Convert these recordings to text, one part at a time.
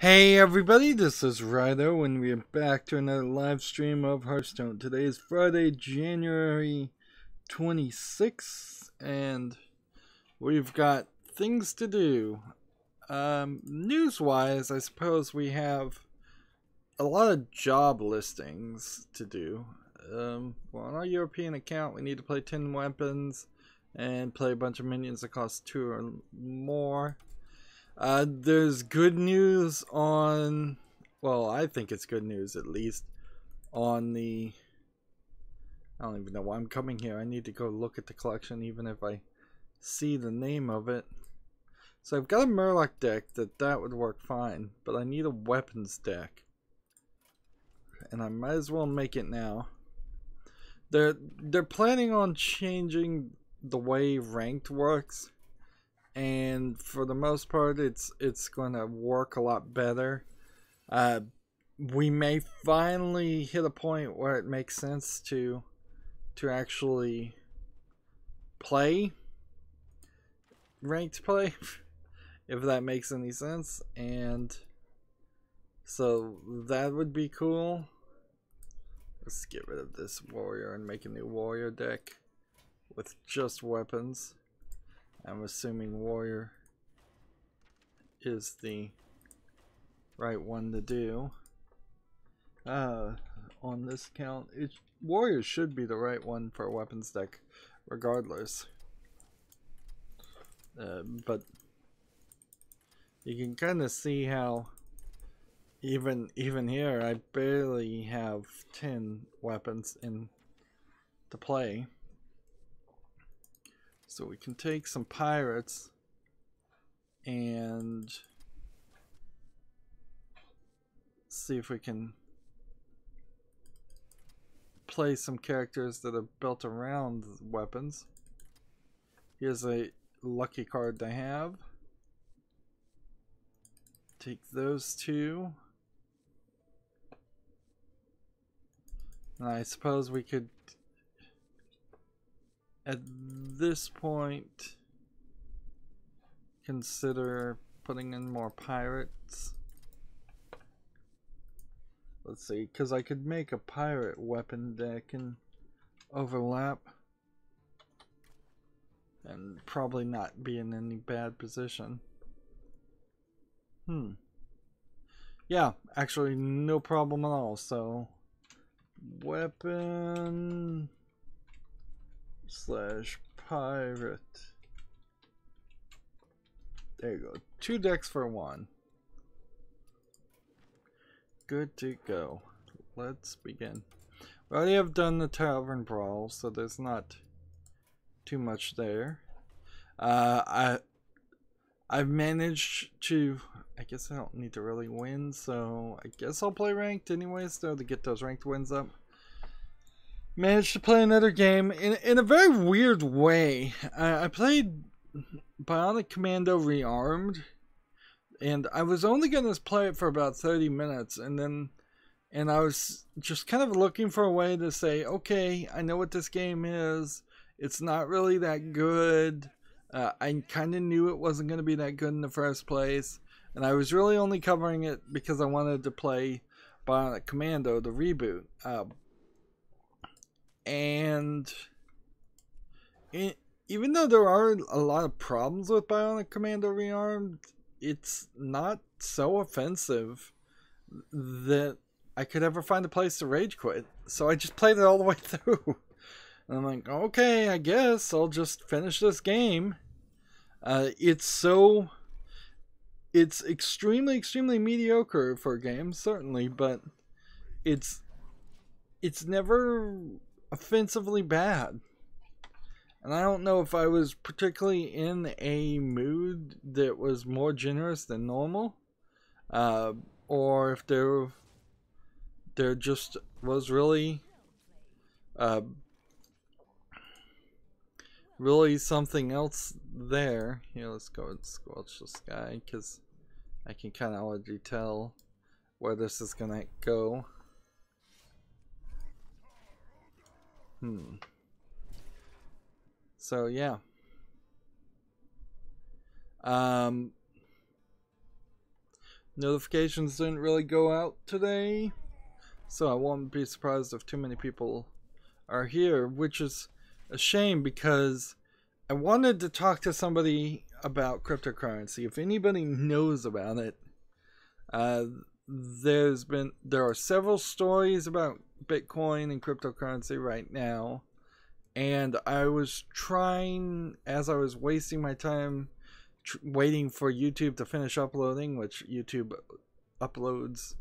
Hey everybody, this is Rydo and we are back to another live stream of Hearthstone. Today is Friday, January 26th, and we've got things to do. News-wise, I suppose we have a lot of job listings to do. Well, on our European account, we need to play 10 weapons and play a bunch of minions that cost 2 or more. There's good news on, well, I think it's good news at least, on the, I don't even know why I'm coming here. I need to go look at the collection even if I see the name of it. So I've got a Murloc deck that would work fine, but I need a weapons deck. And I might as well make it now. They're planning on changing the way ranked works. And for the most part, it's going to work a lot better. We may finally hit a point where it makes sense to actually play ranked play, if that makes any sense. And so that would be cool. Let's get rid of this warrior and make a new warrior deck with just weapons. I'm assuming warrior is the right one to do. On this count, warrior should be the right one for a weapons deck, regardless. But you can kind of see how even here I barely have 10 weapons in to play. So we can take some pirates and see if we can play some characters that are built around weapons. Here's a lucky card to have. Take those two. And I suppose we could, at this point, consider putting in more pirates. Let's see, because I could make a pirate weapon deck and overlap and probably not be in any bad position. Yeah, actually no problem at all. So weapon / pirate. There you go. 2 decks for 1. Good to go. Let's begin. We already have done the Tavern Brawl, so there's not too much there. I've managed to, I guess I don't need to really win, so I guess I'll play ranked anyways, though, to get those ranked wins up. Managed to play another game in a very weird way. I played Bionic Commando Rearmed, and I was only going to play it for about 30 minutes, and I was just kind of looking for a way to say, okay, I know what this game is. It's not really that good. I kind of knew it wasn't going to be that good in the first place, and I was really only covering it because I wanted to play Bionic Commando, the reboot. And even though there are a lot of problems with Bionic Commando Rearmed, it's not so offensive that I could ever find a place to rage quit. So I just played it all the way through. And I'm like, okay, I guess I'll just finish this game. It's extremely mediocre for a game, certainly, but it's never offensively bad. And I don't know if I was particularly in a mood that was more generous than normal, or if there just was really something else there. Here, let's go and squelch this guy, because I can kind of already tell where this is gonna go. So yeah. Notifications didn't really go out today, so I won't be surprised if too many people are here, which is a shame because I wanted to talk to somebody about cryptocurrency. If anybody knows about it, there are several stories about Bitcoin and cryptocurrency right now, and I was trying, as I was wasting my time waiting for YouTube to finish uploading, which YouTube uploads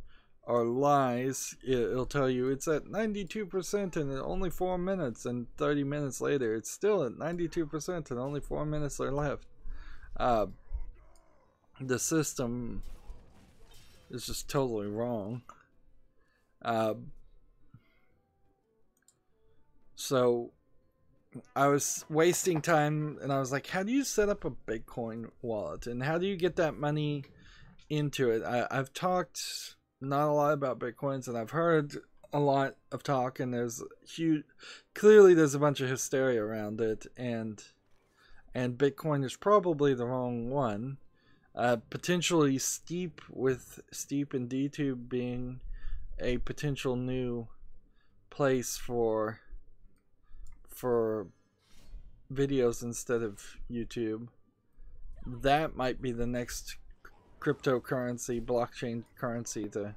are lies. It'll tell you it's at 92% and only 4 minutes, and 30 minutes later it's still at 92% and only 4 minutes are left. The system is just totally wrong. So I was wasting time, and I was like, how do you set up a Bitcoin wallet, and how do you get that money into it? I've talked not a lot about Bitcoins, and I've heard a lot of talk, and clearly there's a bunch of hysteria around it, and Bitcoin is probably the wrong one. Potentially Steep, with Steep and DTube being a potential new place for videos instead of YouTube. That might be the next cryptocurrency, blockchain currency to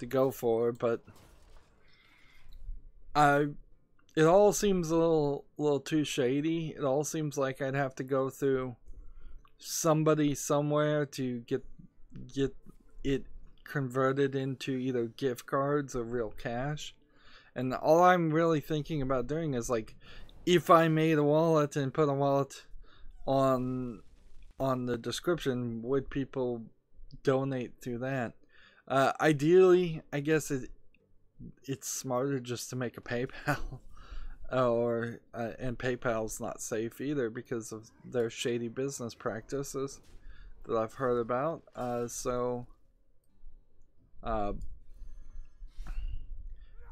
go for, but it all seems a little too shady. It all seems like I'd have to go through somebody somewhere to get it converted into either gift cards or real cash. And all I'm really thinking about doing is, like, if I made a wallet and put a wallet on the description, would people donate through that? Ideally, I guess it's smarter just to make a PayPal, and PayPal's not safe either because of their shady business practices that I've heard about.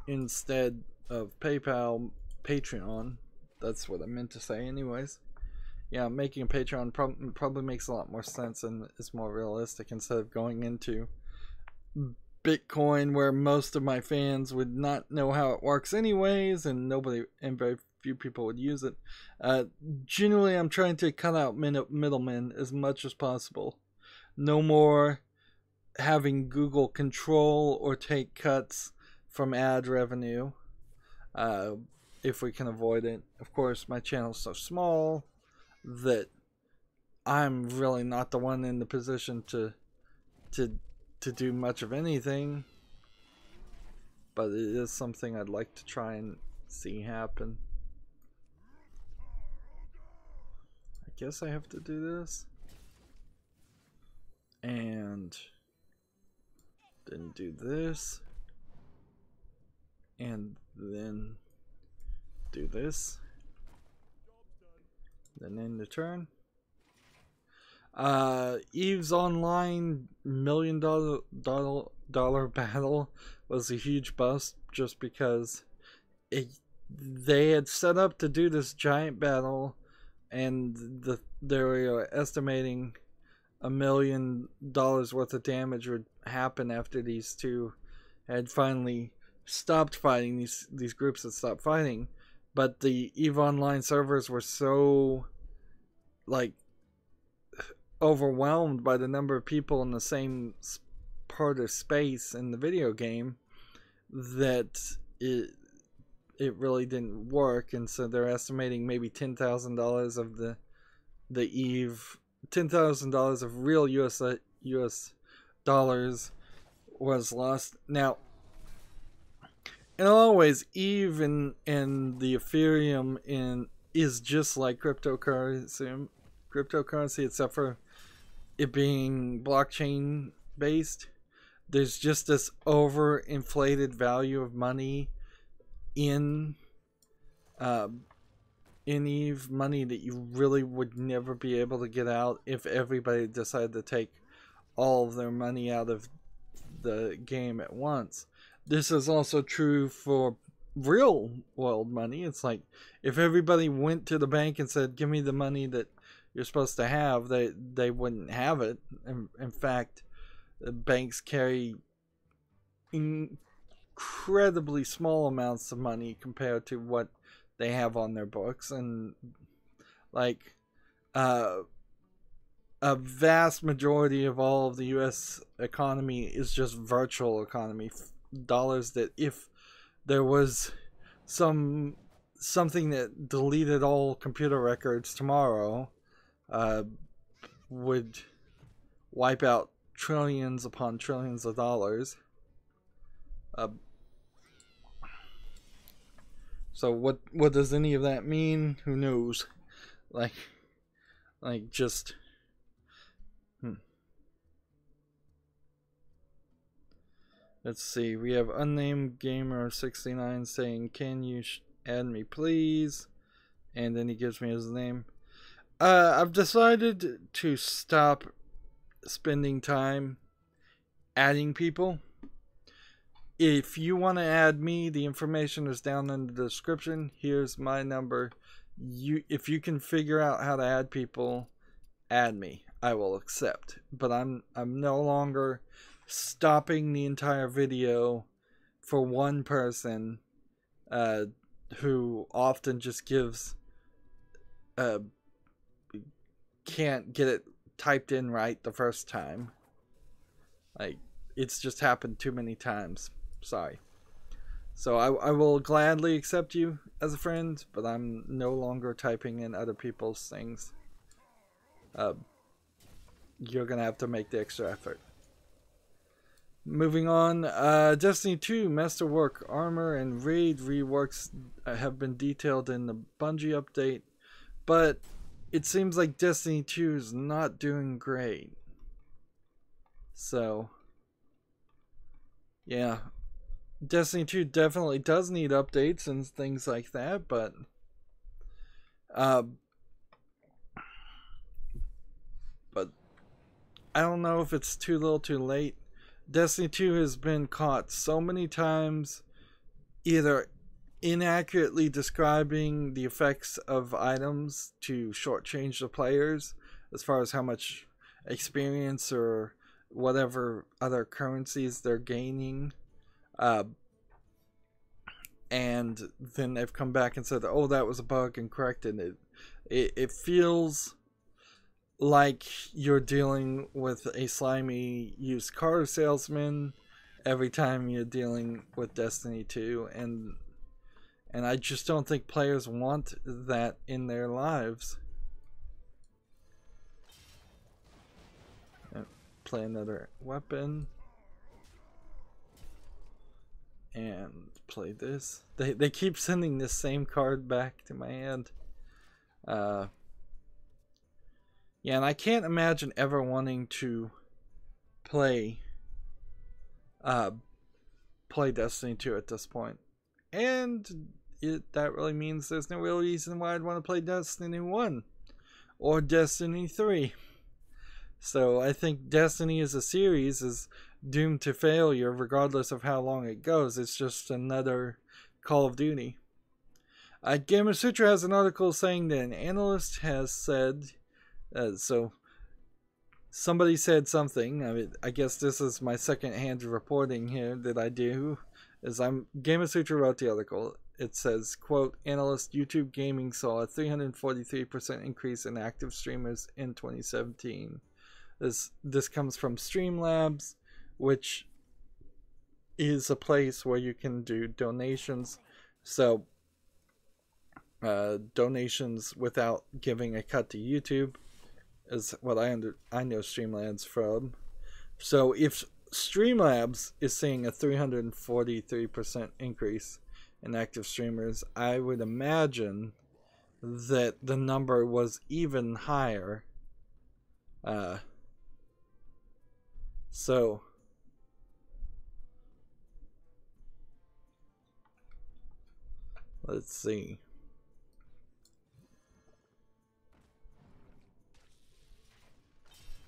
Instead of PayPal, Patreon. That's what I meant to say anyways. Yeah, making a Patreon probably makes a lot more sense and is more realistic, instead of going into Bitcoin, where most of my fans would not know how it works anyways, and very few people would use it. Generally, I'm trying to cut out middlemen as much as possible. No more having Google control or take cuts from ad revenue, if we can avoid it. Of course, my channel's so small that I'm really not the one in the position to do much of anything, but it is something I'd like to try and see happen. I guess I have to do this, and then do this, and then do this, then end the turn. Eve's online $1 million battle was a huge bust, just because they had set up to do this giant battle, and they were estimating $1 million worth of damage would happen after these two had finally stopped fighting. These groups had stopped fighting, but the EVE Online servers were so, like, overwhelmed by the number of people in the same part of space in the video game that it really didn't work. And so they're estimating maybe $10,000 of the EVE, $10,000 of real US dollars was lost. Now, in a lot of ways, EVE and the Ethereum is just like cryptocurrency, except for it being blockchain based. There's just this overinflated value of money in EVE, money that you really would never be able to get out if everybody decided to take all of their money out of the game at once. This is also true for real world money. It's like, if everybody went to the bank and said, give me the money that you're supposed to have, they wouldn't have it. In fact, banks carry incredibly small amounts of money compared to what they have on their books, and like a vast majority of all of the US economy is just virtual economy dollars that if there was something that deleted all computer records tomorrow, would wipe out trillions upon trillions of dollars. So what does any of that mean? Who knows? Like just Let's see. We have unnamed gamer 69 saying, "Can you add me, please?" And then he gives me his name. I've decided to stop spending time adding people. If you want to add me, the information is down in the description. Here's my number. If you can figure out how to add people, add me. I will accept. But I'm no longer stopping the entire video for one person who often just gives can't get it typed in right the first time. Like, it's just happened too many times. Sorry. So I will gladly accept you as a friend, but I'm no longer typing in other people's things. You're gonna have to make the extra effort. Moving on, Destiny 2 Masterwork Armor and Raid reworks have been detailed in the Bungie update, but it seems like Destiny 2 is not doing great. So, yeah, Destiny 2 definitely does need updates and things like that, but I don't know if it's too little too late. Destiny 2 has been caught so many times either inaccurately describing the effects of items to shortchange the players as far as how much experience or whatever other currencies they're gaining, and then they've come back and said, oh, that was a bug, and corrected it. It feels like you're dealing with a slimy used car salesman every time you're dealing with Destiny 2, and I just don't think players want that in their lives. Play another weapon and play this. They keep sending this same card back to my hand. Yeah, and I can't imagine ever wanting to play Destiny 2 at this point. And that really means there's no real reason why I'd want to play Destiny 1 or Destiny 3. So I think Destiny as a series is doomed to failure regardless of how long it goes. It's just another Call of Duty. Gamer Sutra has an article saying that an analyst has said, so somebody said something. I mean, I guess this is my second-hand reporting here that I do. Gamer Sutra wrote the article. It says, quote, analyst YouTube Gaming saw a 343% increase in active streamers in 2017. This comes from Streamlabs, which is a place where you can do donations. So, donations without giving a cut to YouTube is what I know Streamlabs from. So if Streamlabs is seeing a 343% increase in active streamers, I would imagine that the number was even higher. So let's see.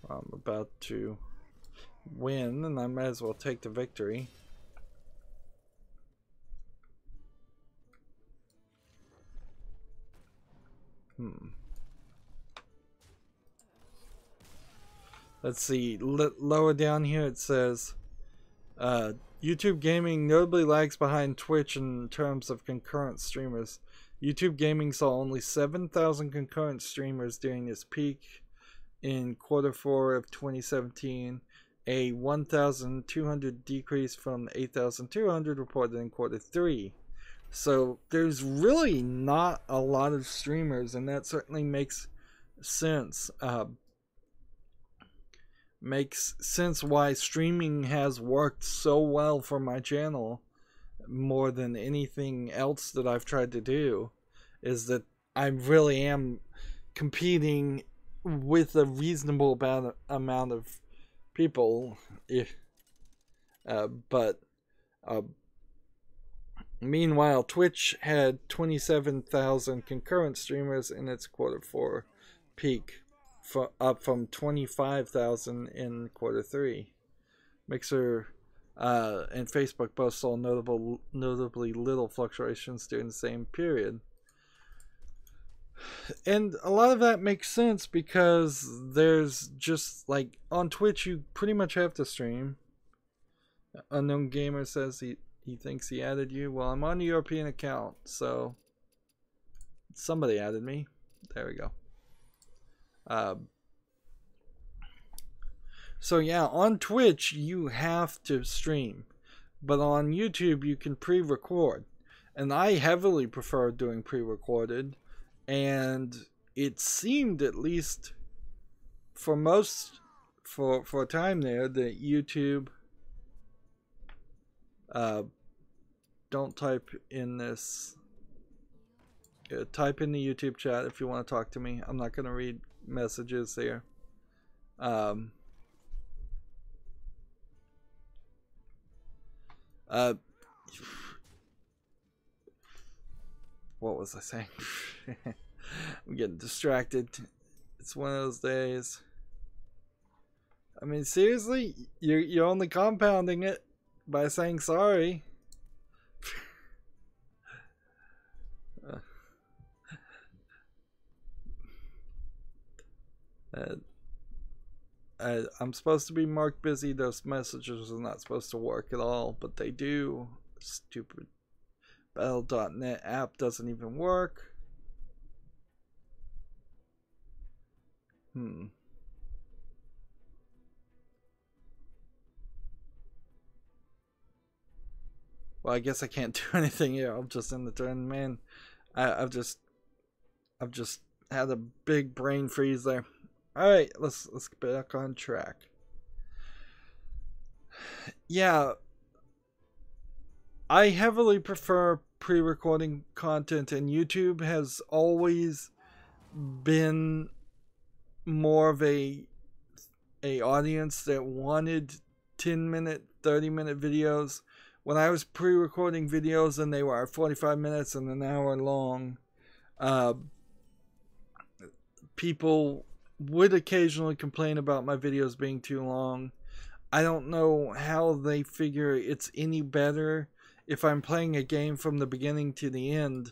I'm about to win, and I might as well take the victory. Let's see. Lower down here it says, YouTube gaming notably lags behind Twitch in terms of concurrent streamers. YouTube gaming saw only 7,000 concurrent streamers during its peak in Q4 of 2017, a 1,200 decrease from 8,200 reported in Q3. So there's really not a lot of streamers, and that certainly makes sense. Makes sense why streaming has worked so well for my channel more than anything else that I've tried to do, is that I really am competing with a reasonable amount of people. Meanwhile, Twitch had 27,000 concurrent streamers in its Q4 peak, up from 25,000 in Q3. Mixer and Facebook both saw notably little fluctuations during the same period. And a lot of that makes sense because there's just, like, on Twitch you pretty much have to stream. Unknown Gamer says he thinks he added you. Well, I'm on the European account, so somebody added me. There we go. So yeah, on Twitch you have to stream, but on YouTube you can pre-record, and I heavily prefer doing pre-recorded, and it seemed, at least for a time there, that YouTube don't type in this. Type in the YouTube chat if you want to talk to me. I'm not going to read messages here. What was I saying? I'm getting distracted. It's one of those days. I mean, seriously, you're only compounding it by saying sorry. I'm supposed to be marked busy. Those messages are not supposed to work at all, but they do. Stupid Battle.net app doesn't even work. Well, I guess I can't do anything here. I'm just in the turn, man. I've just had a big brain freeze there. All right, let's get back on track. Yeah, I heavily prefer pre-recording content, and YouTube has always been more of a audience that wanted 10-minute, 30-minute videos. When I was pre-recording videos and they were 45 minutes and an hour long, people would occasionally complain about my videos being too long. I don't know how they figure it's any better if I'm playing a game from the beginning to the end.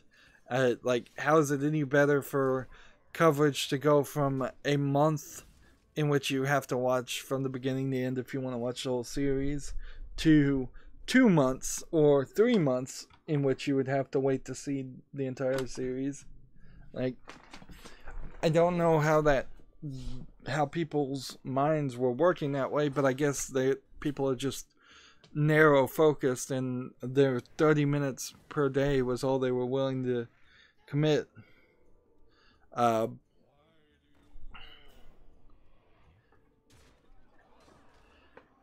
Like, how is it any better for coverage to go from a month in which you have to watch from the beginning to the end if you want to watch the whole series, to 2 months or 3 months in which you would have to wait to see the entire series? Like, I don't know how people's minds were working that way, but I guess people are just narrow focused, and their 30 minutes per day was all they were willing to commit.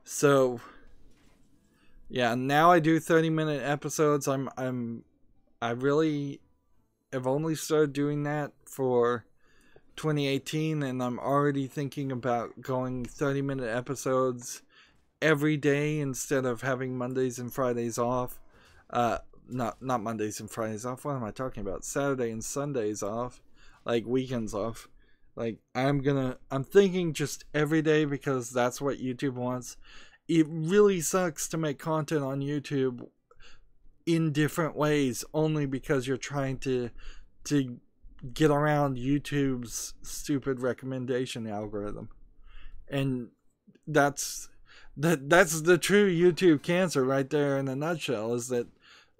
So yeah, now I do 30-minute episodes. I really have only started doing that for 2018, and I'm already thinking about going 30-minute episodes every day instead of having Mondays and Fridays off. Not Mondays and Fridays off. What am I talking about? Saturday and Sundays off, like weekends off. Like, I'm thinking just every day, because that's what YouTube wants. It really sucks to make content on YouTube in different ways, only because you're trying to get around YouTube's stupid recommendation algorithm. And that's the true YouTube cancer right there in a nutshell, is that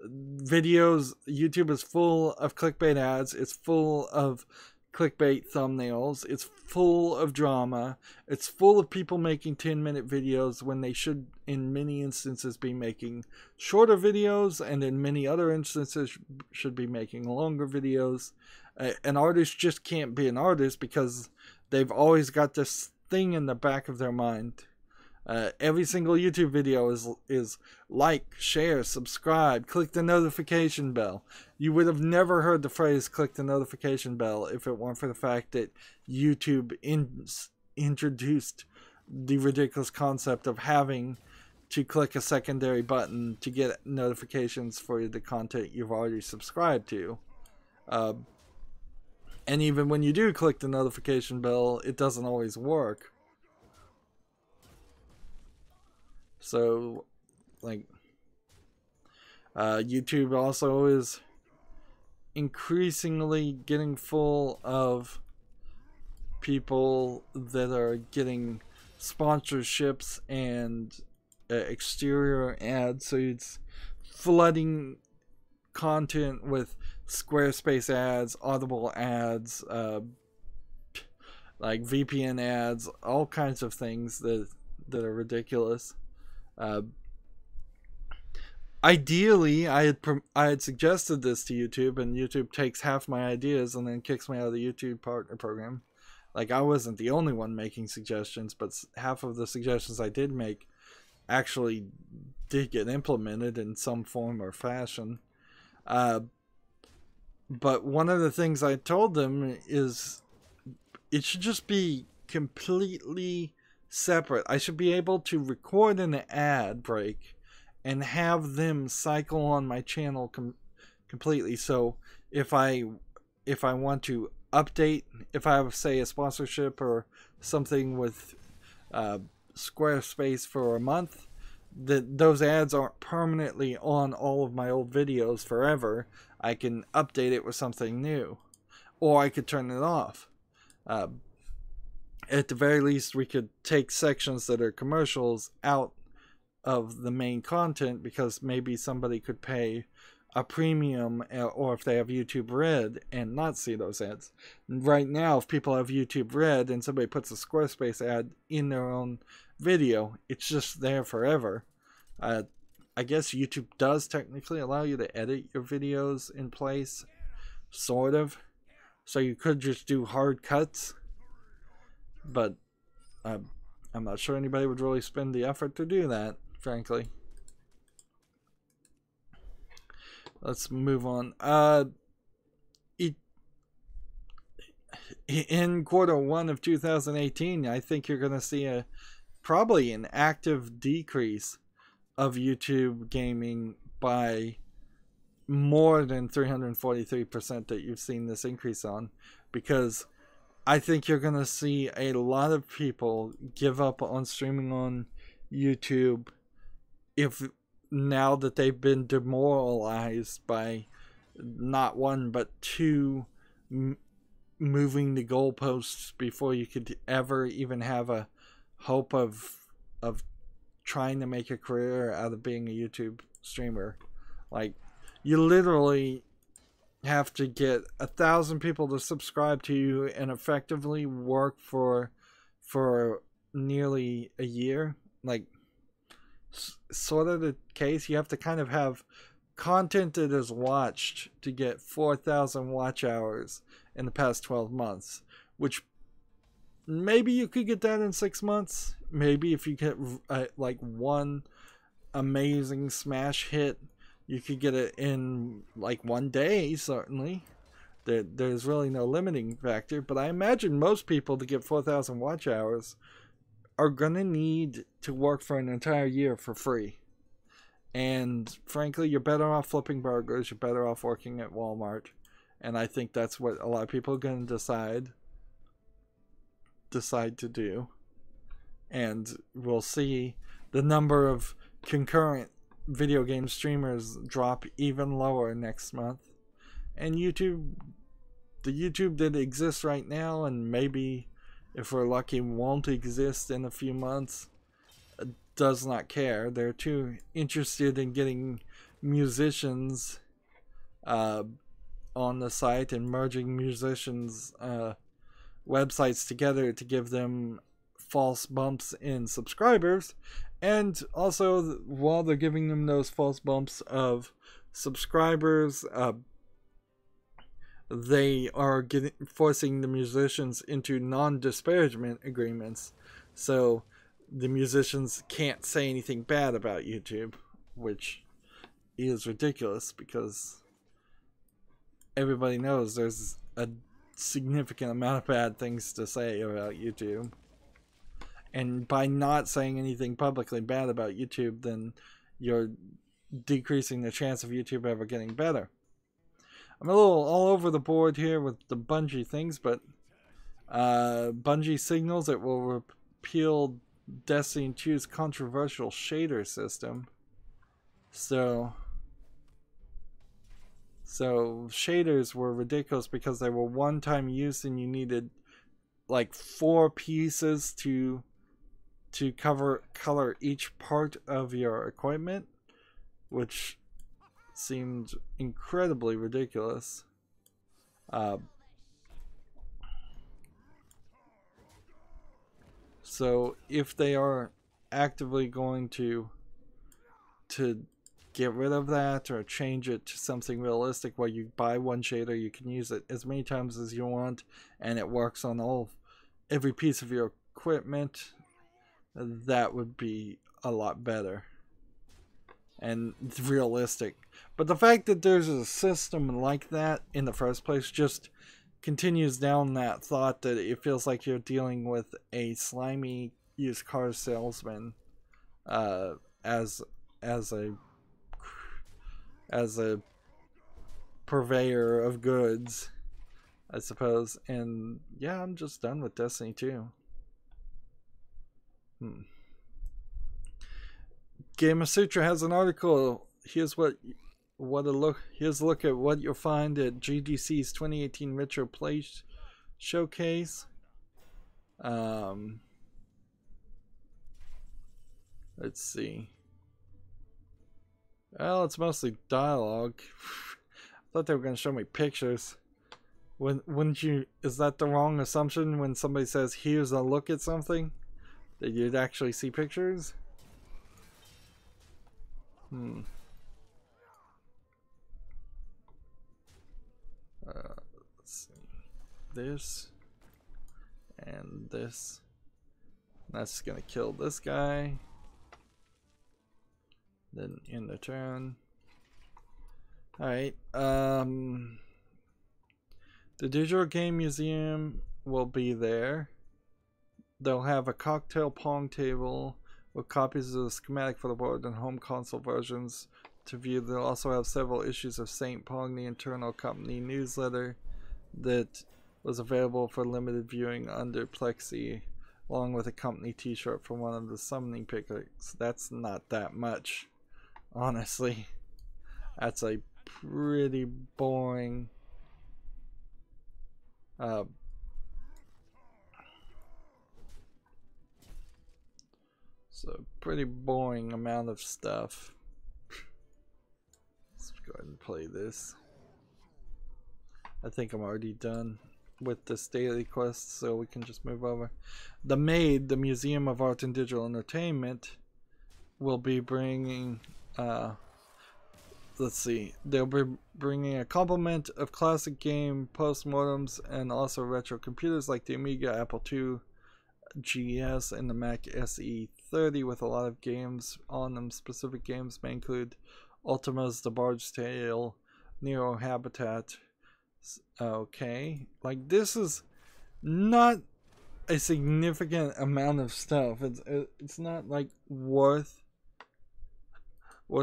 YouTube is full of clickbait ads, it's full of clickbait thumbnails, it's full of drama, it's full of people making 10-minute videos when they should in many instances be making shorter videos, and in many other instances should be making longer videos. An artist just can't be an artist because they've always got this thing in the back of their mind. Every single YouTube video is like, share, subscribe, click the notification bell. You would have never heard the phrase click the notification bell if it weren't for the fact that YouTube introduced the ridiculous concept of having to click a secondary button to get notifications for the content you've already subscribed to. And even when you do click the notification bell, it doesn't always work. So, like, YouTube also is increasingly getting full of people that are getting sponsorships and exterior ads. So it's flooding content with Squarespace ads, Audible ads, like VPN ads, all kinds of things that are ridiculous. Ideally, I had suggested this to YouTube, and YouTube takes half my ideas and then kicks me out of the YouTube partner program. Like, I wasn't the only one making suggestions, but half of the suggestions I did make actually did get implemented in some form or fashion. But one of the things I told them is it should just be completely separate. I should be able to record an ad break and have them cycle on my channel completely. So if I want to update, if I have, say, a sponsorship or something with Squarespace for a month, that those ads aren't permanently on all of my old videos forever. I can update it with something new, or I could turn it off. At the very least, we could take sections that are commercials out of the main content, because maybe somebody could pay a premium, or if they have YouTube Red, and not see those ads. Right now, if people have YouTube Red and somebody puts a Squarespace ad in their own video, it's just there forever. I guess YouTube does technically allow you to edit your videos in place, sort of. So you could just do hard cuts. But I'm not sure anybody would really spend the effort to do that, frankly. Let's move on. In Q1 of 2018, I think you're going to see probably an active decrease of YouTube gaming by more than 343% that you've seen this increase on, because I think you're going to see a lot of people give up on streaming on YouTube now that they've been demoralized by not one but two moving the goalposts before you could ever even have a hope of trying to make a career out of being a YouTube streamer. Like, you literally have to get 1,000 people to subscribe to you and effectively work for nearly a year. Like, sort of the case. You have to kind of have content that is watched to get 4,000 watch hours in the past 12 months, which maybe you could get that in 6 months. Maybe if you get like one amazing smash hit, you could get it in like 1 day, certainly. There's really no limiting factor, but I imagine most people to get 4,000 watch hours are gonna need to work for an entire year for free. And frankly, you're better off flipping burgers, you're better off working at Walmart. And I think that's what a lot of people are gonna decide to do. And we'll see the number of concurrent video game streamers drop even lower next month. And the YouTube that exists right now, and maybe if we're lucky won't exist in a few months, does not care. They're too interested in getting musicians on the site and merging musicians websites together to give them false bumps in subscribers. And also, while they're giving them those false bumps of subscribers, they are forcing the musicians into non-disparagement agreements. So the musicians can't say anything bad about YouTube, which is ridiculous because everybody knows there's a significant amount of bad things to say about YouTube. And by not saying anything publicly bad about YouTube, then you're decreasing the chance of YouTube ever getting better. I'm a little all over the board here with the Bungie things, but Bungie signals it will repeal Destiny 2's controversial shader system. So shaders were ridiculous because they were one-time use and you needed like 4 pieces to color each part of your equipment, which seemed incredibly ridiculous. So if they are actively going to get rid of that or change it to something realistic where you buy one shader, you can use it as many times as you want and it works on every piece of your equipment, that would be a lot better and realistic. But the fact that there's a system like that in the first place just continues down that thought that it feels like you're dealing with a slimy used car salesman as a purveyor of goods, I suppose. And yeah, I'm just done with Destiny 2. Gamer Sutra has an article. Here's a look at what you'll find at GDC's 2018 Retro Play Showcase. Let's see. Well, it's mostly dialogue. I thought they were going to show me pictures. Wouldn't you? Is that the wrong assumption when somebody says, "Here's a look at something," that you'd actually see pictures? Let's see. This and this. That's gonna kill this guy. Then in the turn. Alright. The Digital Game Museum will be there. They'll have a cocktail pong table with copies of the schematic for the board and home console versions to view. They'll also have several issues of Saint Pong, the internal company newsletter that was available for limited viewing under Plexi, along with a company t-shirt for one of the summoning picks. That's not that much, honestly. That's a pretty boring pretty boring amount of stuff. Let's go ahead and play this. I think I'm already done with this daily quest, so we can just move over. The MAID, the Museum of Art and Digital Entertainment, will be bringing let's see, they'll be bringing a complement of classic game postmortems and also retro computers like the Amiga, Apple II GS, and the Mac SE30 with a lot of games on them. Specific games may include Ultima's The Bard's Tale, Nero Habitat. Okay, like this is not a significant amount of stuff. It's not like worth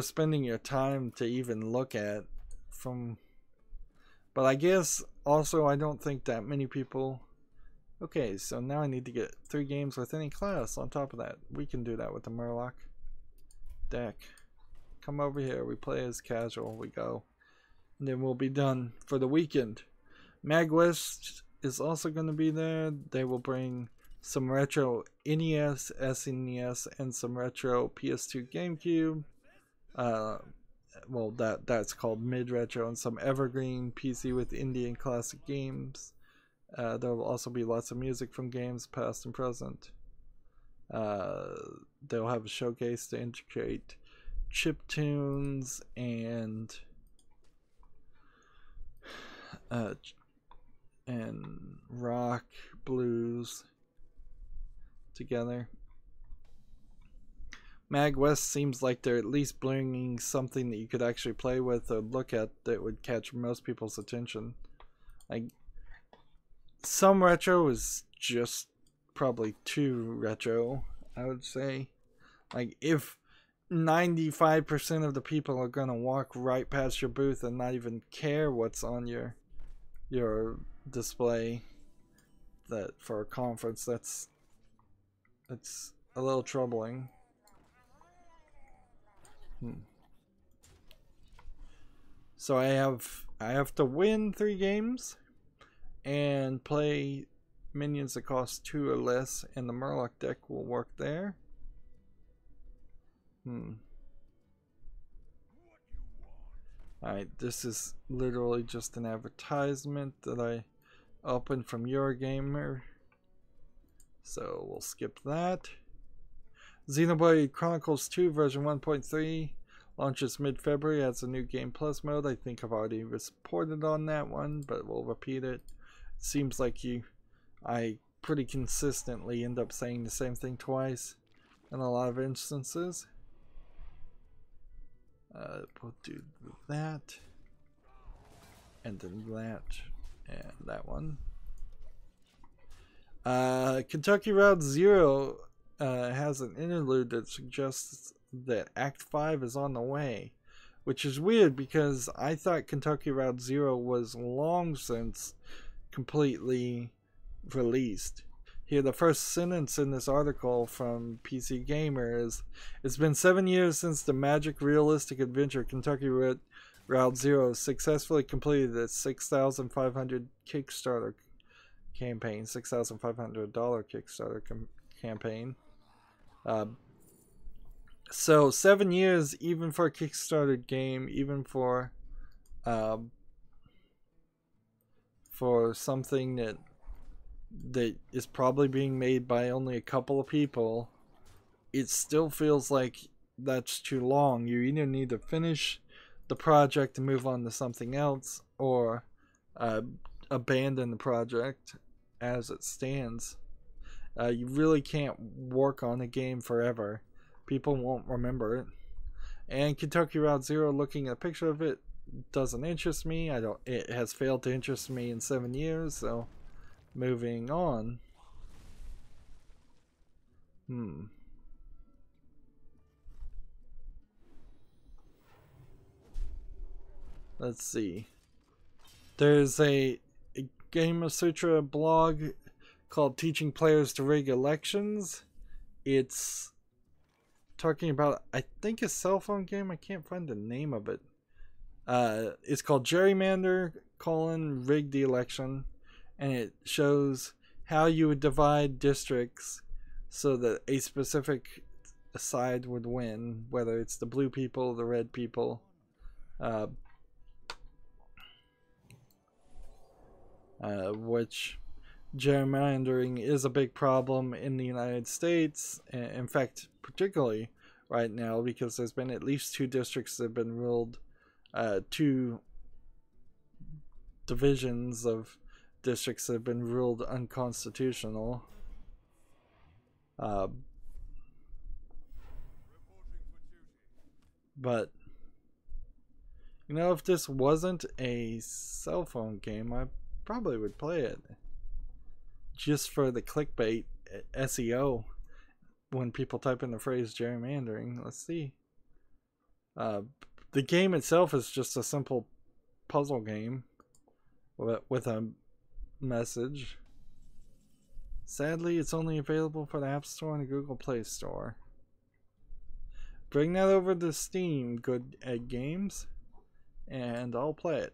spending your time to even look at from. But I guess also I don't think that many people. Okay, so now I need to get 3 games with any class on top of that. We can do that with the Murloc deck. Come over here, we play as casual, we go. And then we'll be done for the weekend. MagWest is also going to be there. They will bring some retro NES, SNES, and some retro PS2 GameCube. Well, that's called mid-retro, and some evergreen PC with indie and classic games. There will also be lots of music from games past and present. They'll have a showcase to integrate chip tunes and rock, blues together. Mag West seems like they're at least bringing something that you could actually play with or look at that would catch most people's attention. Like, some retro is just probably too retro, I would say. Like, if 95% of the people are gonna walk right past your booth and not even care what's on your display, that for a conference, that's a little troubling. So I have to win 3 games and play minions that cost 2 or less, and the Murloc deck will work there. Alright, this is literally just an advertisement that I opened from Eurogamer, so we'll skip that. Xenoblade Chronicles 2 version 1.3 launches mid-February as a new Game Plus mode. I think I've already reported on that one, but we'll repeat it. Seems like I pretty consistently end up saying the same thing twice in a lot of instances. We'll do that, and then that, and that one. Kentucky Route Zero has an interlude that suggests that Act 5 is on the way, which is weird because I thought Kentucky Route Zero was long since completely released. Here, the first sentence in this article from PC Gamer is, "It's been 7 years since the magic realistic adventure Kentucky Route Zero successfully completed its $6,500 Kickstarter campaign, $6,500 Kickstarter campaign. So 7 years, even for a Kickstarter game, even for something that is probably being made by only a couple of people, it still feels like that's too long. You either need to finish the project and move on to something else, or abandon the project as it stands. You really can't work on a game forever. People won't remember it. And Kentucky Route Zero, looking at a picture of it, doesn't interest me. It has failed to interest me in 7 years, so moving on. Let's see. There's a Game Sutra blog called Teaching Players to Rig Elections. It's talking about, I think, a cell phone game. I can't find the name of it. It's called Gerrymander: Rig the Election, and it shows how you would divide districts so that a specific side would win, whether it's the blue people, the red people. Which gerrymandering is a big problem in the United States. In fact, particularly right now, because there's been at least 2 districts that have been ruled, 2 divisions of districts that have been ruled unconstitutional. But you know, if this wasn't a cell phone game, I probably would play it just for the clickbait SEO when people type in the phrase gerrymandering. Let's see. The game itself is just a simple puzzle game with a message. Sadly, it's only available for the App Store and the Google Play Store. Bring that over to Steam, Good Egg Games, and I'll play it.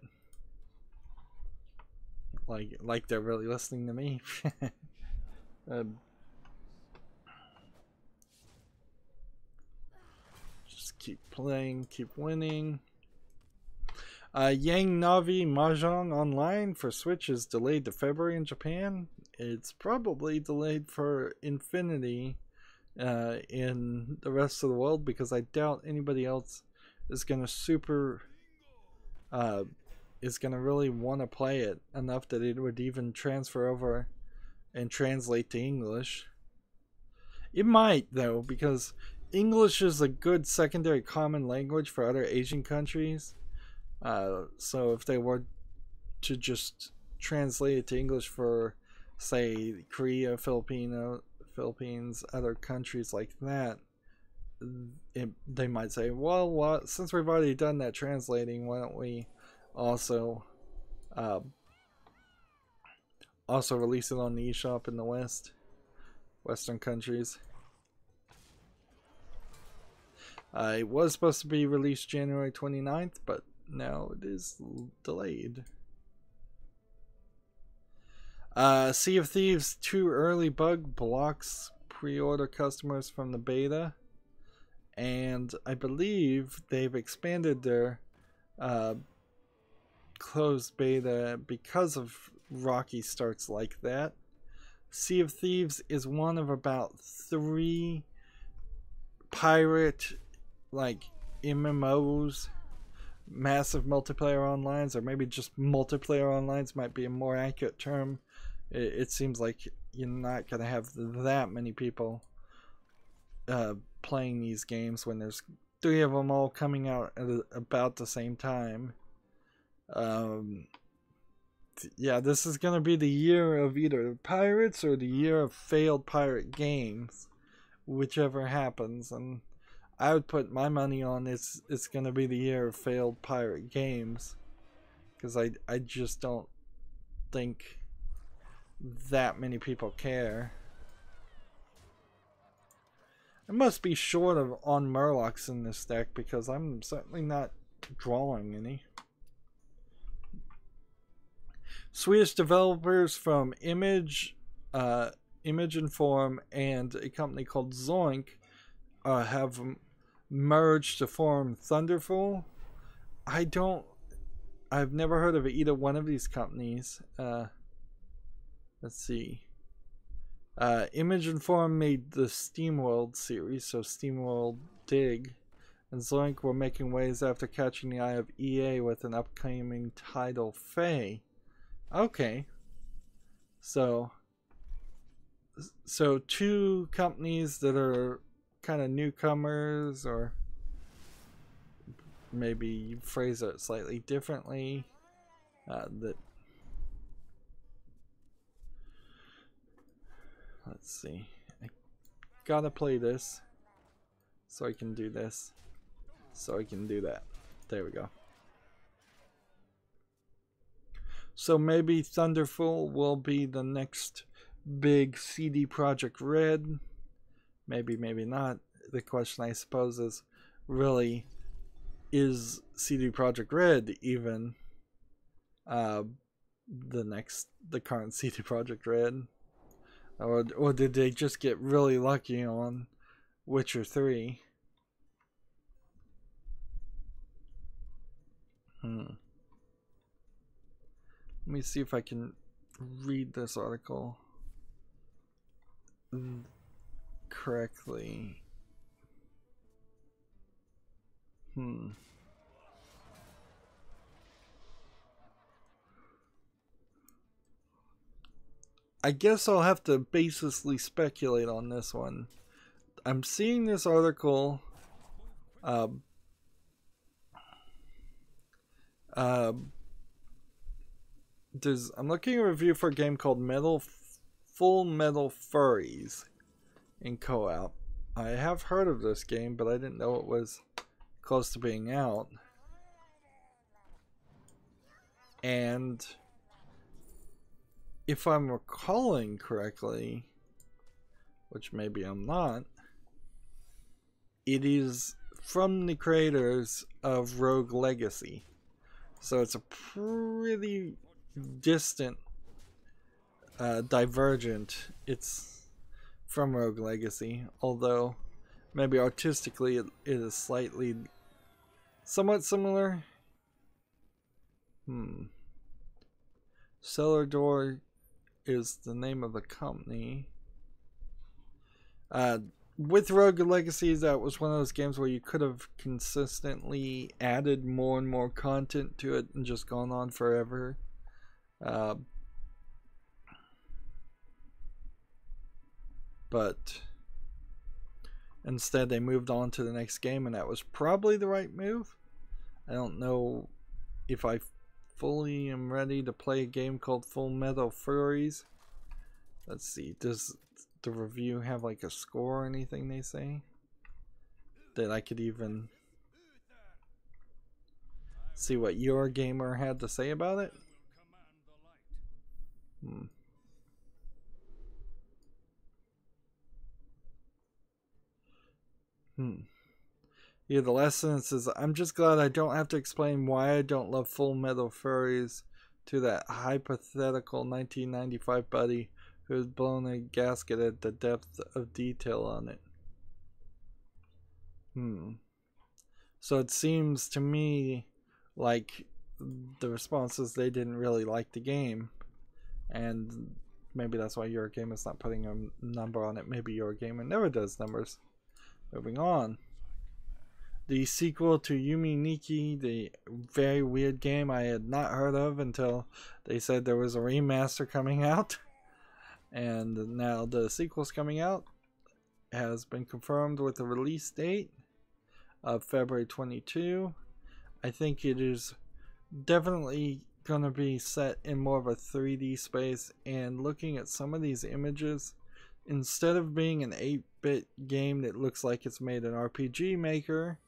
Like they're really listening to me. keep playing, keep winning. Yang Navi Mahjong Online for Switch is delayed to February in Japan. It's probably delayed for infinity in the rest of the world, because I doubt anybody else is gonna really want to play it enough that it would even transfer over and translate to English. It might, though, because English is a good secondary common language for other Asian countries. So if they were to just translate it to English for, say, Korea, Philippines, other countries like that, they might say, well, since we've already done that translating, why don't we also release it on the eShop in the Western countries. It was supposed to be released January 29th, but now it is delayed. Sea of Thieves 2 early bug blocks pre-order customers from the beta, and I believe they've expanded their closed beta because of rocky starts like that. Sea of Thieves is one of about 3 pirate like MMOs, massive multiplayer onlines, or maybe just multiplayer onlines might be a more accurate term. It seems like you're not gonna have that many people playing these games when there's 3 of them all coming out at about the same time. Yeah, this is gonna be the year of either pirates or the year of failed pirate games, whichever happens. And I would put my money on it's gonna be the year of failed pirate games, because I just don't think that many people care. I must be short on Murlocs in this deck, because I'm certainly not drawing any. Swedish developers from Image Inform and a company called Zoink have merged to form Thunderful. I've never heard of either one of these companies. Let's see. Image Inform made the SteamWorld series, so SteamWorld Dig, and Zoink were making waves after catching the eye of EA with an upcoming title, Faye. Okay, so 2 companies that are kind of newcomers, or maybe you phrase it slightly differently. Let's see. I gotta play this so I can do this, so I can do that. There we go. So maybe Thunderful will be the next big CD Projekt Red. Maybe, maybe not. The question, I suppose, is really, is CD Projekt Red even the current CD Projekt Red? Or did they just get really lucky on Witcher 3? Let me see if I can read this article correctly. I guess I'll have to baselessly speculate on this one. I'm seeing this article I'm looking at a review for a game called Full Metal Furries in co-op. I have heard of this game, but I didn't know it was close to being out. And if I'm recalling correctly, which maybe I'm not, it is from the creators of Rogue Legacy. So it's a pretty distant, divergent. It's from Rogue Legacy, although maybe artistically it is slightly somewhat similar. Cellar Door is the name of the company. With Rogue Legacies, that was one of those games where you could have consistently added more and more content to it and just gone on forever. But instead they moved on to the next game, and that was probably the right move. I don't know if I fully am ready to play a game called Full Metal Furies. Let's see, does the review have like a score or anything they say that I could even see what your gamer had to say about it? Yeah, the last sentence is, I'm just glad I don't have to explain why I don't love Full Metal Furies to that hypothetical 1995 buddy who has blown a gasket at the depth of detail on it. So it seems to me like the response is they didn't really like the game, and maybe that's why Eurogamer is not putting a number on it. Maybe Eurogamer never does numbers. Moving on. The sequel to Yumi Nikki, the very weird game I had not heard of until they said there was a remaster coming out. And now the sequel's coming out. Has been confirmed with a release date of February 22. I think it is definitely going to be set in more of a 3D space, and looking at some of these images, instead of being an 8-bit game that looks like it's made an RPG maker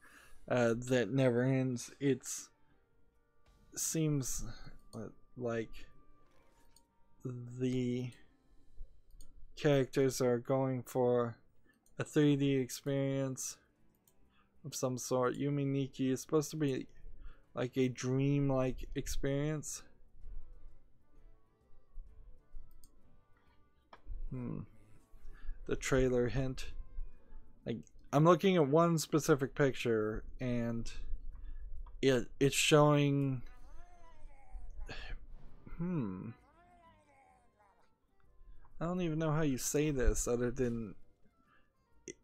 that never ends, it seems like the characters are going for a 3D experience of some sort. Yumi Nikki is supposed to be like a dream-like experience. The trailer hint. Like, I'm looking at one specific picture and it's showing I don't even know how you say this other than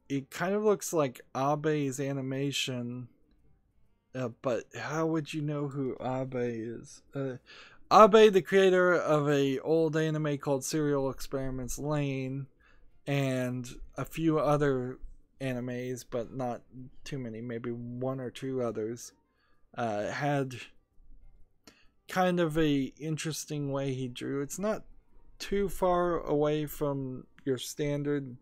it kind of looks like Abe's animation, but how would you know who Abe is? Abe, the creator of a old anime called Serial Experiments Lane, and a few other animes, but not too many, maybe one or two others, had kind of a interesting way he drew. It's not too far away from your standard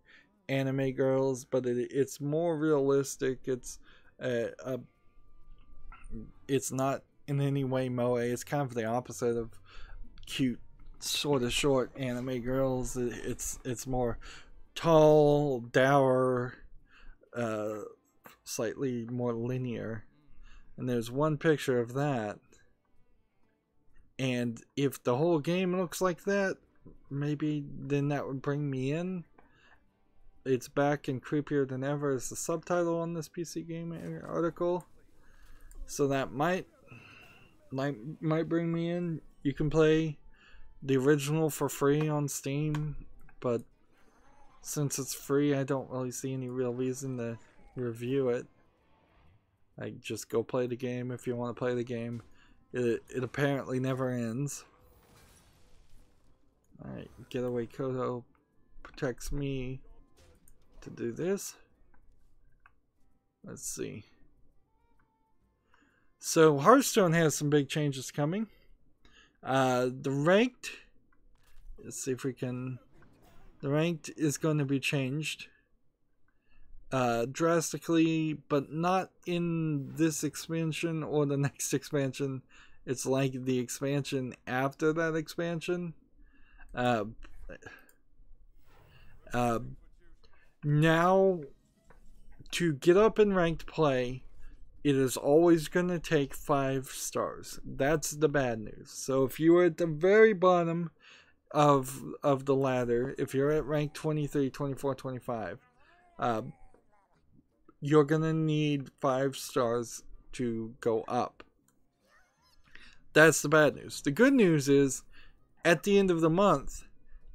anime girls, but it's more realistic. It's not in any way moe. It's kind of the opposite of cute, sort of short anime girls. It's more tall, dour, slightly more linear. And there's one picture of that. And if the whole game looks like that, maybe then that would bring me in. It's back and creepier than ever is the subtitle on this PC Gamer article. So that might bring me in. You can play the original for free on Steam, but since it's free, I don't really see any real reason to review it. Like, just go play the game if you want to play the game. It apparently never ends. Alright, Getaway Kodo protects me to do this. Let's see. So Hearthstone has some big changes coming. The ranked, let's see if we can, the ranked is going to be changed drastically, but not in this expansion or the next expansion. It's like the expansion after that expansion. Now, to get up in ranked play, it is always going to take 5 stars. That's the bad news. So if you are at the very bottom of the ladder, if you're at rank 23, 24, 25, you're gonna need 5 stars to go up. That's the bad news. The good news is, at the end of the month,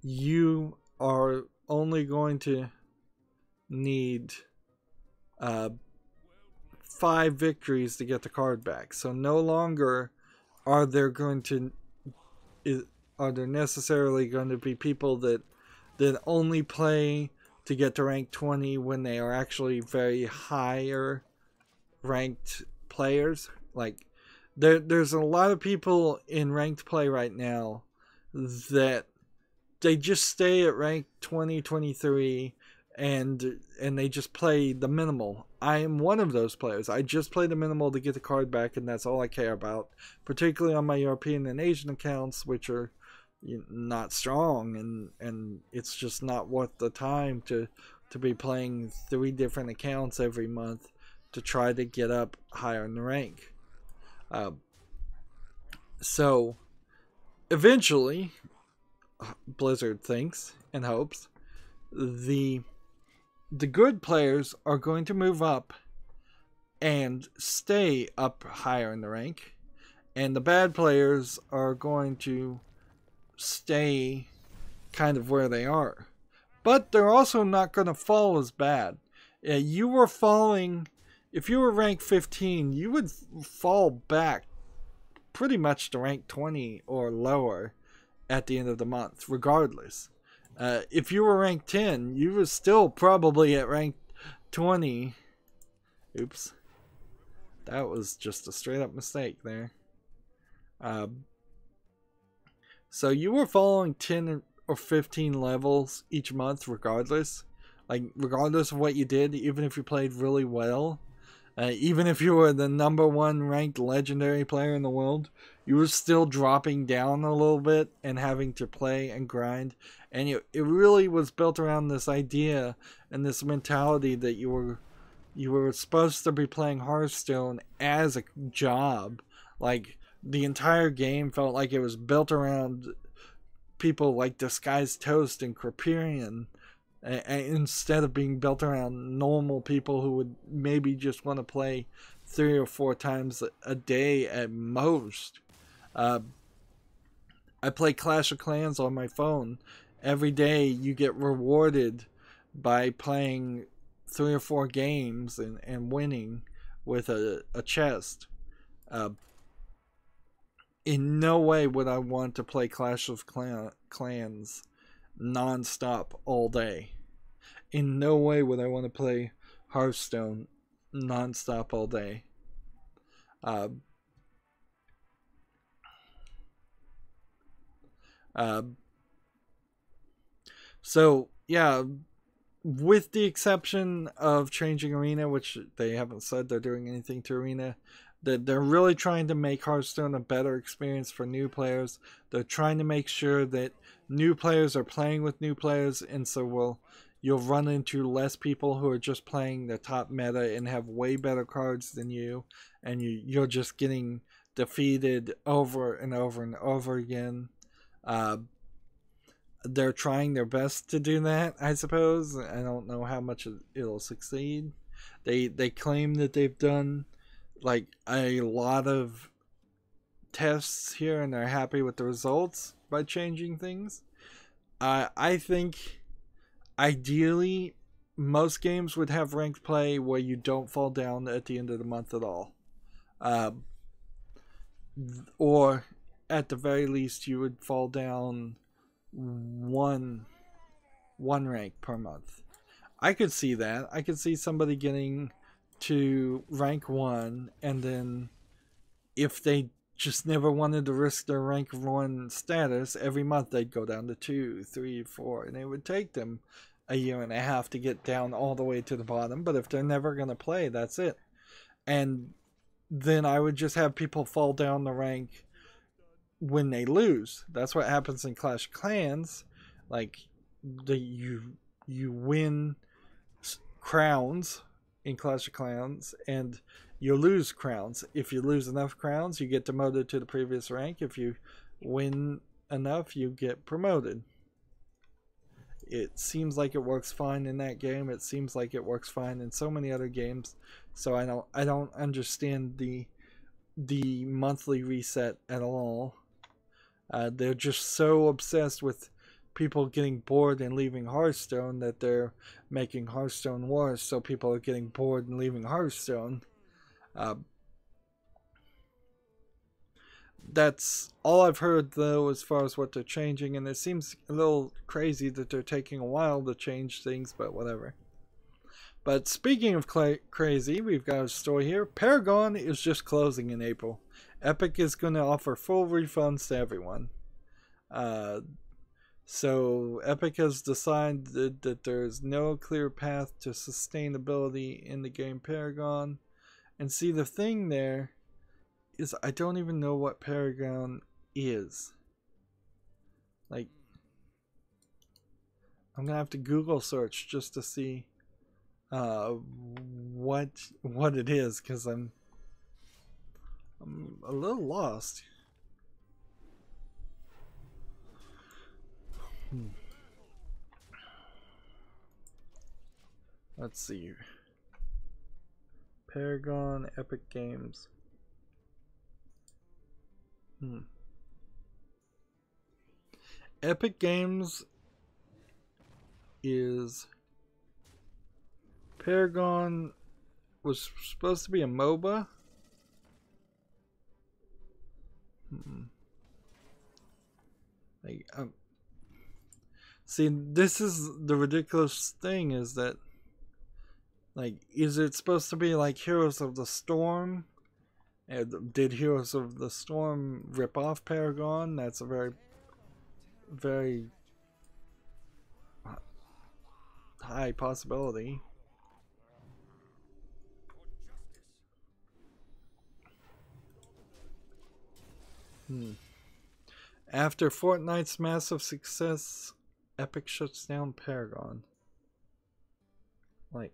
you are only going to need 5 victories to get the card back. So no longer are there necessarily going to be people that only play to get to rank 20 when they are actually very higher ranked players. Like there's a lot of people in ranked play right now that they just stay at rank 20, 23 and they just play the minimal. I am one of those players. I just play the minimal to get the card back, and that's all I care about, particularly on my European and Asian accounts, which are not strong, and it's just not worth the time to be playing 3 different accounts every month to try to get up higher in the rank. So eventually, Blizzard thinks and hopes, the good players are going to move up and stay up higher in the rank, and the bad players are going to stay kind of where they are. But they're also not going to fall as bad. You were falling, if you were rank 15, you would fall back pretty much to rank 20 or lower at the end of the month, regardless. If you were rank 10, you were still probably at rank 20. Oops. That was just a straight up mistake there. So you were following 10 or 15 levels each month regardless. Like, regardless of what you did, even if you played really well. Even if you were the #1 ranked legendary player in the world, you were still dropping down a little bit and having to play and grind. And it really was built around this idea and this mentality that you were supposed to be playing Hearthstone as a job. Like, the entire game felt like it was built around people like Disguised Toast and Kriperian, instead of being built around normal people who would maybe just want to play 3 or 4 times a day at most. I play Clash of Clans on my phone. Every day you get rewarded by playing 3 or 4 games and winning with a chest. In no way would I want to play Clash of Clans non-stop all day. In no way would I want to play Hearthstone non-stop all day. So yeah, with the exception of changing Arena, which they haven't said they're doing anything to Arena, that they're really trying to make Hearthstone a better experience for new players. They're trying to make sure that new players are playing with new players, and so you'll run into less people who are just playing the top meta and have way better cards than you, and you're just getting defeated over and over and over again. They're trying their best to do that, I suppose. I don't know how much it'll succeed. They claim that they've done like a lot of tests here and they're happy with the results by changing things. I think ideally most games would have ranked play where you don't fall down at the end of the month at all, or at the very least you would fall down one rank per month. I could see that. I could see somebody getting to rank 1, and then if they just never wanted to risk their rank 1 status, every month they'd go down to 2, 3, 4, and it would take them a year and a half to get down all the way to the bottom. But if they're never going to play, that's it. And then I would just have people fall down the rank when they lose. That's what happens in Clash of Clans. Like, you win crowns in Clash of Clans, and you lose crowns. If you lose enough crowns, you get demoted to the previous rank. If you win enough, you get promoted. It seems like it works fine in that game. It seems like it works fine in so many other games. So I don't understand the monthly reset at all. They're just so obsessed with people getting bored and leaving Hearthstone that they're making Hearthstone worse, so people are getting bored and leaving Hearthstone. That's all I've heard, though, as far as what they're changing, and it seems a little crazy that they're taking a while to change things, but whatever. But speaking of crazy, we've got a story here. Paragon is just closing in April. Epic is going to offer full refunds to everyone. So Epic has decided that there is no clear path to sustainability in the game Paragon. And see, the thing there is I don't even know what Paragon is. Like, I'm gonna have to Google search just to see what it is, because I'm a little lost. Let's see. Paragon Epic Games. Epic Games is Paragon was supposed to be a MOBA. Like, see, this is the ridiculous thing, is that, like, is it supposed to be like Heroes of the Storm? And did Heroes of the Storm rip off Paragon? That's a very, very high possibility. After Fortnite's massive success, Epic shuts down Paragon. Like,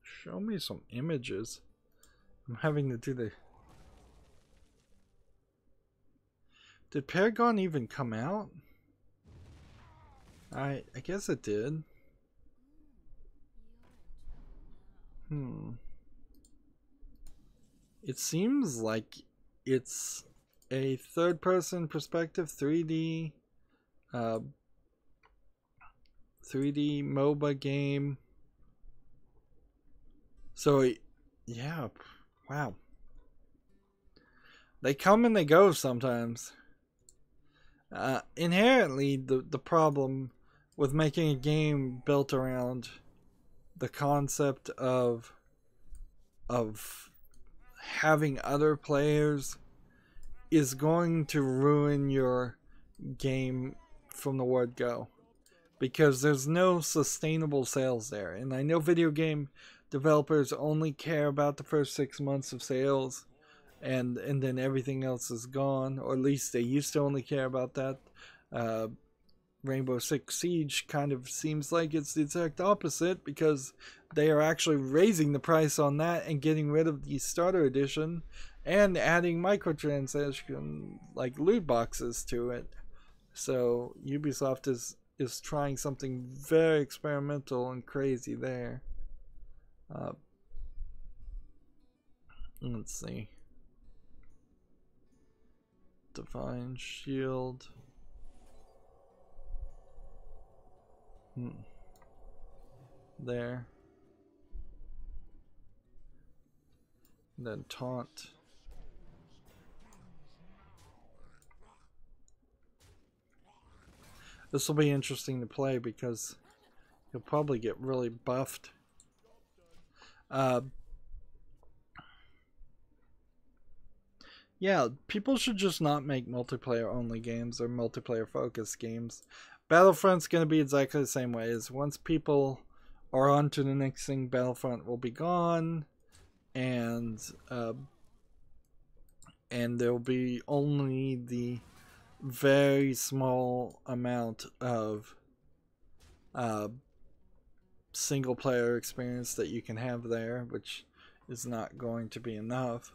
show me some images. I'm having to do the... Did Paragon even come out? I guess it did. It seems like it's a third-person perspective 3D 3D MOBA game. So yeah, wow. They come and they go sometimes. Inherently, the problem with making a game built around the concept of having other players is going to ruin your game from the word go, because there's no sustainable sales there. And I know video game developers only care about the first 6 months of sales, and then everything else is gone, or at least they used to only care about that. Rainbow Six Siege kind of seems like it's the exact opposite, because they are actually raising the price on that and getting rid of the starter edition and adding microtransaction like loot boxes to it. So Ubisoft is trying something very experimental and crazy there. Let's see. Divine Shield. There. And then Taunt. This will be interesting to play because you'll probably get really buffed. Yeah, people should just not make multiplayer only games or multiplayer focused games. Battlefront's going to be exactly the same way. As once people are on to the next thing, Battlefront will be gone, and there'll be only the very small amount of single player experience that you can have there, which is not going to be enough.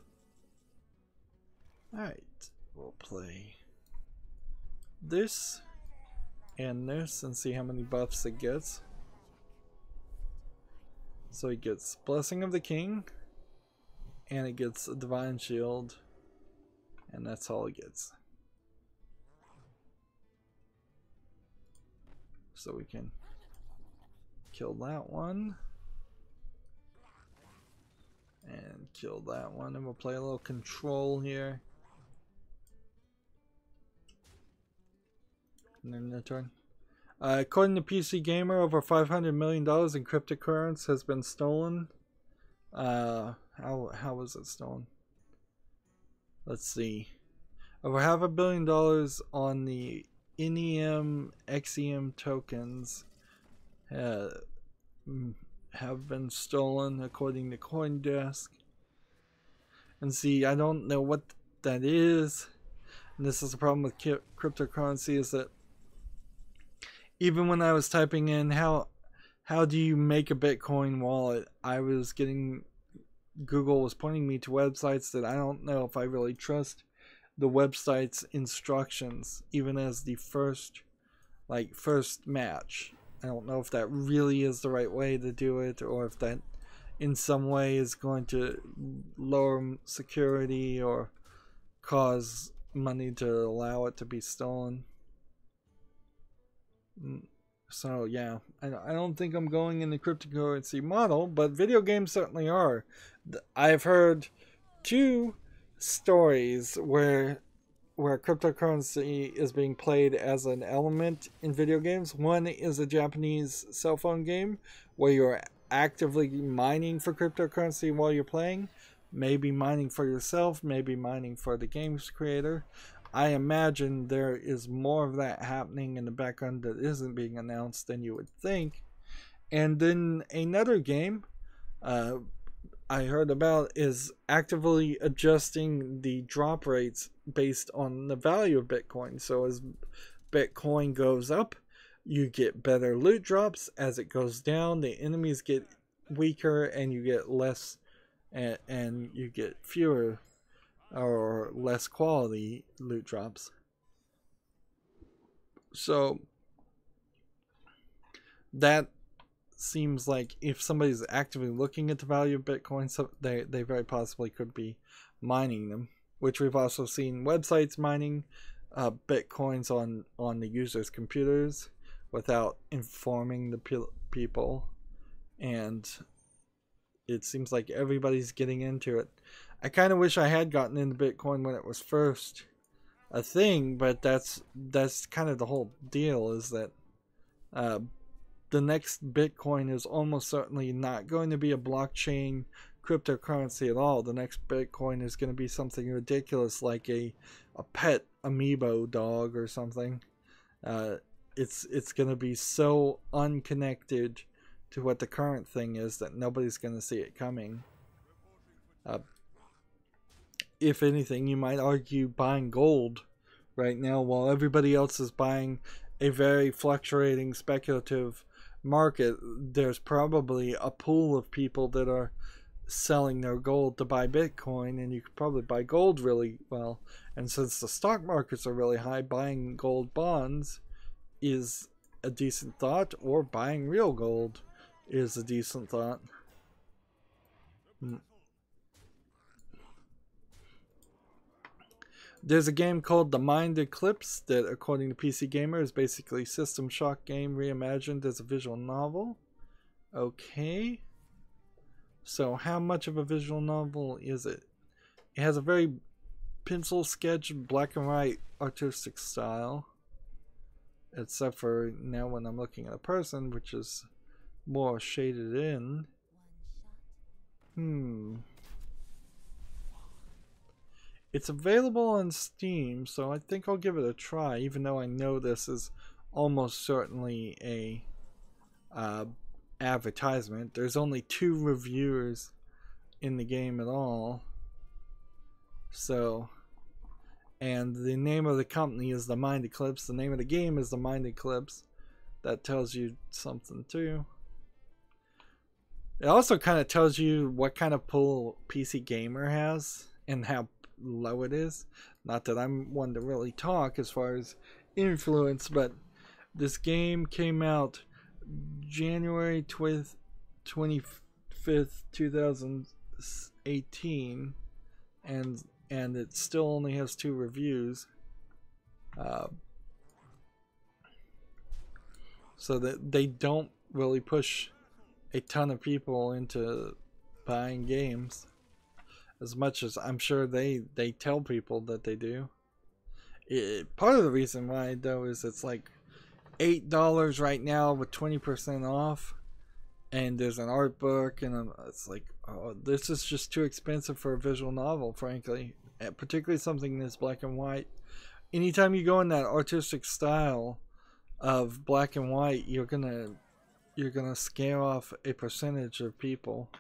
Alright, we'll play this, and this and see how many buffs it gets. So he gets Blessing of the King, and it gets a Divine Shield, and that's all it gets. So we can kill that one, and kill that one, and we'll play a little control here. And then their turn. According to PC Gamer, over $500 million in cryptocurrency has been stolen. How was it stolen? Let's see. Over $500 million on the NEM XEM tokens have been stolen, according to CoinDesk. And see, I don't know what that is. And this is the problem with cryptocurrency, is that even when I was typing in how do you make a Bitcoin wallet, I was getting, Google was pointing me to websites that I don't know if I really trust the website's instructions, even as the first match. I don't know if that really is the right way to do it, or if that in some way is going to lower security or cause money to allow it to be stolen. So yeah, I don't think I'm going in the cryptocurrency model, but video games certainly are. I've heard 2 stories where cryptocurrency is being played as an element in video games. One is a Japanese cell phone game where you're actively mining for cryptocurrency while you're playing. Maybe mining for yourself, maybe mining for the game's creator. I imagine there is more of that happening in the background that isn't being announced than you would think. And then another game I heard about is actively adjusting the drop rates based on the value of Bitcoin. So as Bitcoin goes up, you get better loot drops. As it goes down, the enemies get weaker and you get less, and you get fewer or less quality loot drops. So that seems like if somebody's actively looking at the value of Bitcoin, so they very possibly could be mining them, which we've also seen websites mining Bitcoins on the user's computers without informing the people, and it seems like everybody's getting into it. I kind of wish I had gotten into Bitcoin when it was first a thing, but that's kind of the whole deal, is that the next Bitcoin is almost certainly not going to be a blockchain cryptocurrency at all. The next Bitcoin is going to be something ridiculous like a pet amiibo dog or something. It's going to be so unconnected to what the current thing is that nobody's going to see it coming. If anything, you might argue buying gold right now while everybody else is buying a very fluctuating speculative market. There's probably a pool of people that are selling their gold to buy Bitcoin, and you could probably buy gold really well. And since the stock markets are really high, buying gold bonds is a decent thought, or buying real gold is a decent thought. There's a game called The Mind Eclipse that, according to PC Gamer, is basically System Shock game reimagined as a visual novel. Okay. So how much of a visual novel is it? It has a very pencil sketch, black and white artistic style. Except for now when I'm looking at a person, which is more shaded in. It's available on Steam, so I think I'll give it a try, even though I know this is almost certainly a advertisement. There's only 2 reviewers in the game at all. So, and the name of the company is The Mind Eclipse. The name of the game is The Mind Eclipse. That tells you something too. It also kind of tells you what kind of pull PC Gamer has and how low it is. Not that I'm one to really talk as far as influence, but This game came out January 25th, 2018, and it still only has 2 reviews. So that they don't really push a ton of people into buying games as much as I'm sure they tell people that they do. Part of the reason why though is it's like $8 right now with 20% off, and there's an art book, and it's like, oh, this is just too expensive for a visual novel, frankly, particularly something that's black and white. Anytime you go in that artistic style of black and white, you're gonna scare off a percentage of people.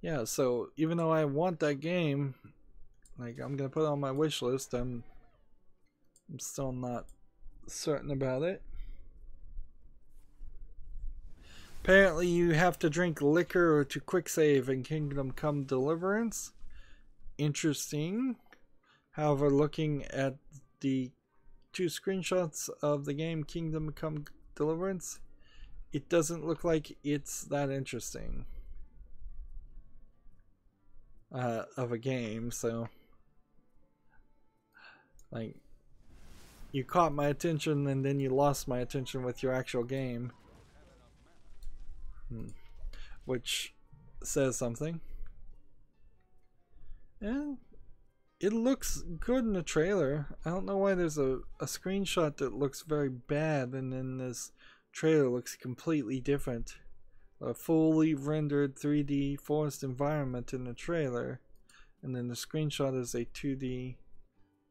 Yeah, so even though I want that game, like, I'm gonna put it on my wish list, I'm still not certain about it. Apparently you have to drink liquor to quick save in Kingdom Come Deliverance. Interesting. However, looking at the 2 screenshots of the game Kingdom Come Deliverance, it doesn't look like it's that interesting of a game. So, like, you caught my attention and then you lost my attention with your actual game, which says something. And it looks good in the trailer. I don't know why there's a screenshot that looks very bad and then this trailer looks completely different. A fully rendered 3D forest environment in the trailer, and then the screenshot is a 2D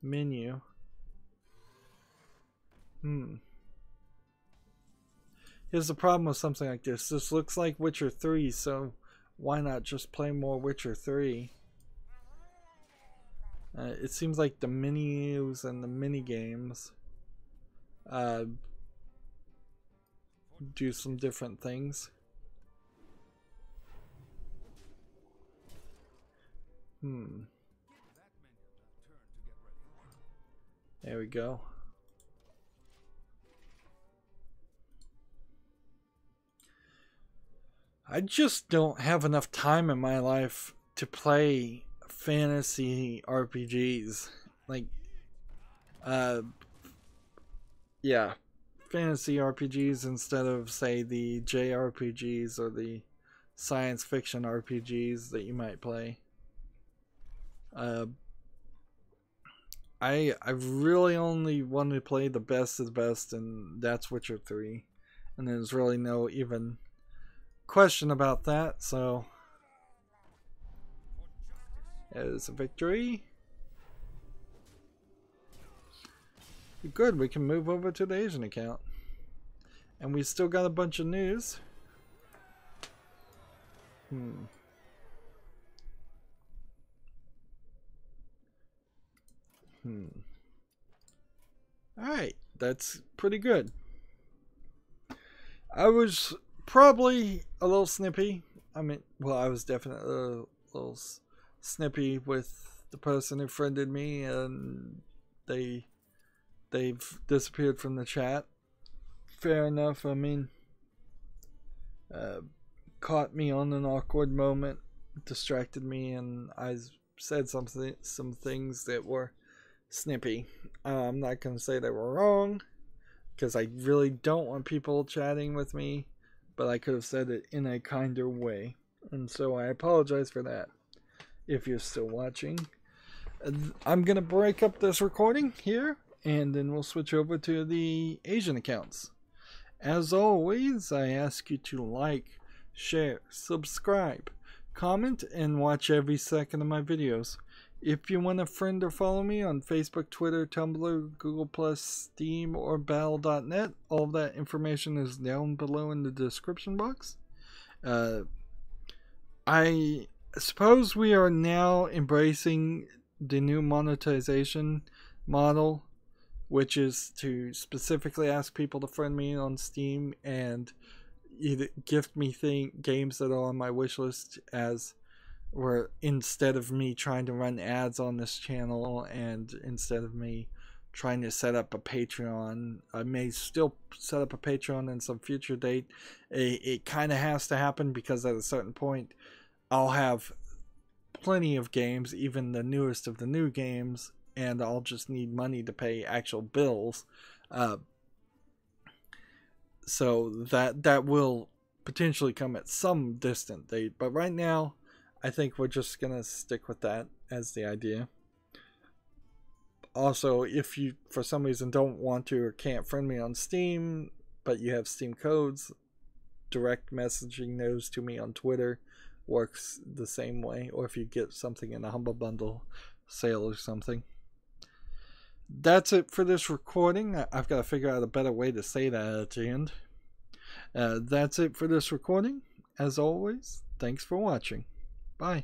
menu. Here's the problem with something like this. This looks like Witcher 3, so why not just play more Witcher 3? It seems like the menus and the mini games do some different things. There we go. I just don't have enough time in my life to play fantasy RPGs. Like, yeah, fantasy RPGs instead of, say, the JRPGs or the science fiction RPGs that you might play. I really only want to play the best of the best, and that's Witcher 3. And there's really no even question about that, so there's a victory. Good, we can move over to the Asian account. And we still got a bunch of news. Alright, that's pretty good. I was probably a little snippy. I mean, well, I was definitely a little snippy with the person who friended me, and they've disappeared from the chat. Fair enough. I mean, caught me on an awkward moment, distracted me, and I said some things that were snippy. I'm not going to say they were wrong, because I really don't want people chatting with me, but I could have said it in a kinder way, and so I apologize for that if you're still watching. I'm going to break up this recording here, and then we'll switch over to the Asian accounts. As always, I ask you to like, share, subscribe, comment, and watch every second of my videos. If you want to friend or follow me on Facebook, Twitter, Tumblr, Google+, Steam, or Battle.net, all of that information is down below in the description box. I suppose we are now embracing the new monetization model, which is to specifically ask people to friend me on Steam, and either gift me games that are on my wish list, as where instead of me trying to run ads on this channel and instead of me trying to set up a Patreon, I may still set up a Patreon in some future date. It kind of has to happen because at a certain point I'll have plenty of games, even the newest of the new games, and I'll just need money to pay actual bills. So that will potentially come at some distant date, but right now I think we're just gonna stick with that as the idea. Also, if you for some reason don't want to or can't friend me on Steam, but you have Steam codes, direct messaging those to me on Twitter works the same way, or if you get something in a Humble Bundle sale or something. That's it for this recording. I've got to figure out a better way to say that at the end. That's it for this recording. As always, thanks for watching. Bye.